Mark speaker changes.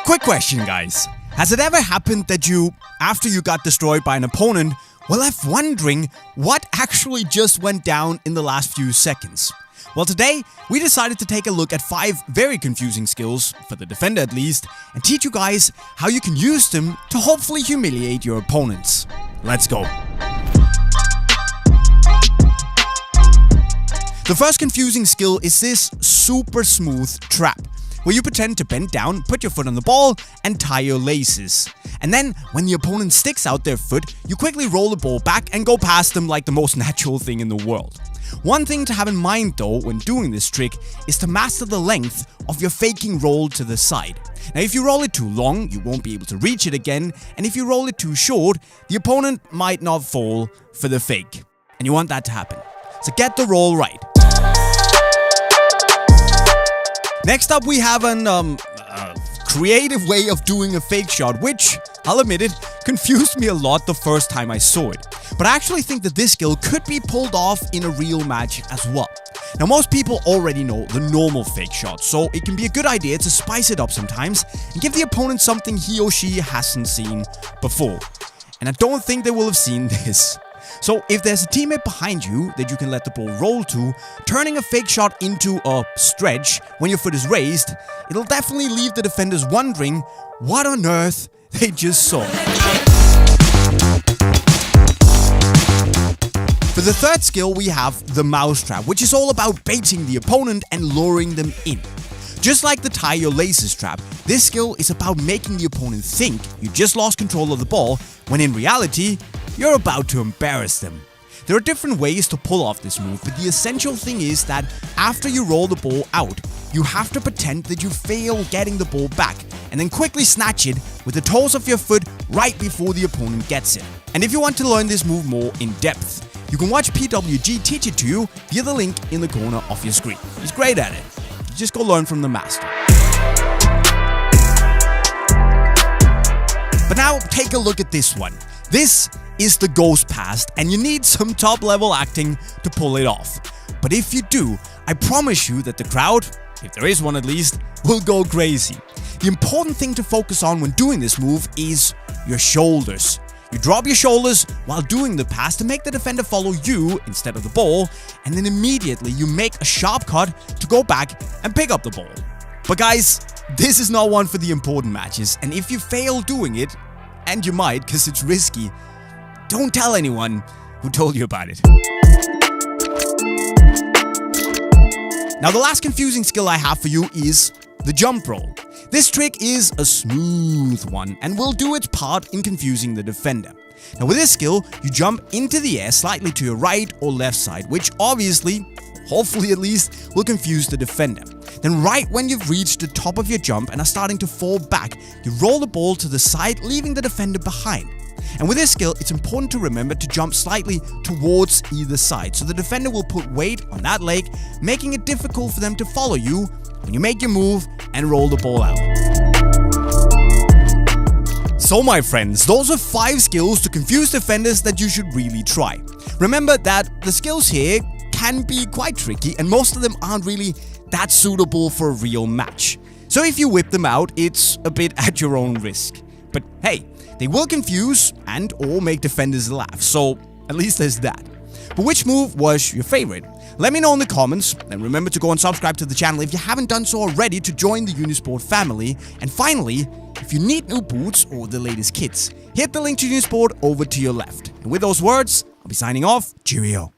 Speaker 1: Quick question, guys. Has it ever happened that you, after you got destroyed by an opponent, were left wondering what actually just went down in the last few seconds? Well, today, we decided to take a look at 5 very confusing skills, for the defender at least, and teach you guys how you can use them to hopefully humiliate your opponents. Let's go. The first confusing skill is this super smooth trap, where you pretend to bend down, put your foot on the ball, and tie your laces. And then, when the opponent sticks out their foot, you quickly roll the ball back and go past them like the most natural thing in the world. One thing to have in mind though when doing this trick is to master the length of your faking roll to the side. Now if you roll it too long, you won't be able to reach it again, and if you roll it too short, the opponent might not fall for the fake. And you want that to happen. So get the roll right. Next up, we have an creative way of doing a fake shot, which, I'll admit it, confused me a lot the first time I saw it. But I actually think that this skill could be pulled off in a real match as well. Now, most people already know the normal fake shot, so it can be a good idea to spice it up sometimes and give the opponent something he or she hasn't seen before. And I don't think they will have seen this. So if there's a teammate behind you that you can let the ball roll to, turning a fake shot into a stretch when your foot is raised, it'll definitely leave the defenders wondering what on earth they just saw. For the third skill, we have the mousetrap, which is all about baiting the opponent and luring them in. Just like the tie your laces trap, this skill is about making the opponent think you just lost control of the ball, when in reality, you're about to embarrass them. There are different ways to pull off this move, but the essential thing is that after you roll the ball out, you have to pretend that you fail getting the ball back, and then quickly snatch it with the toes of your foot right before the opponent gets it. And if you want to learn this move more in depth, you can watch PWG teach it to you via the link in the corner of your screen. He's great at it. Just go learn from the master. But now take a look at this one. This is the ghost pass, and you need some top level acting to pull it off. But if you do, I promise you that the crowd, if there is one at least, will go crazy. The important thing to focus on when doing this move is your shoulders. You drop your shoulders while doing the pass to make the defender follow you instead of the ball, and then immediately you make a sharp cut to go back and pick up the ball. But guys, this is not one for the important matches, and if you fail doing it, and you might because it's risky, don't tell anyone who told you about it. Now the last confusing skill I have for you is the jump roll. This trick is a smooth one and will do its part in confusing the defender. Now with this skill, you jump into the air slightly to your right or left side, which obviously, hopefully at least, will confuse the defender. Then right when you've reached the top of your jump and are starting to fall back, you roll the ball to the side, leaving the defender behind. And with this skill, it's important to remember to jump slightly towards either side, so the defender will put weight on that leg, making it difficult for them to follow you when you make your move and roll the ball out. So my friends, those are 5 skills to confuse defenders that you should really try. Remember that the skills here can be quite tricky, and most of them aren't really that suitable for a real match. So if you whip them out, it's a bit at your own risk. But hey, they will confuse and or make defenders laugh, so at least there's that. But which move was your favorite? Let me know in the comments, and remember to go and subscribe to the channel if you haven't done so already to join the Unisport family. And finally, if you need new boots or the latest kits, hit the link to Unisport over to your left. And with those words, I'll be signing off. Cheerio.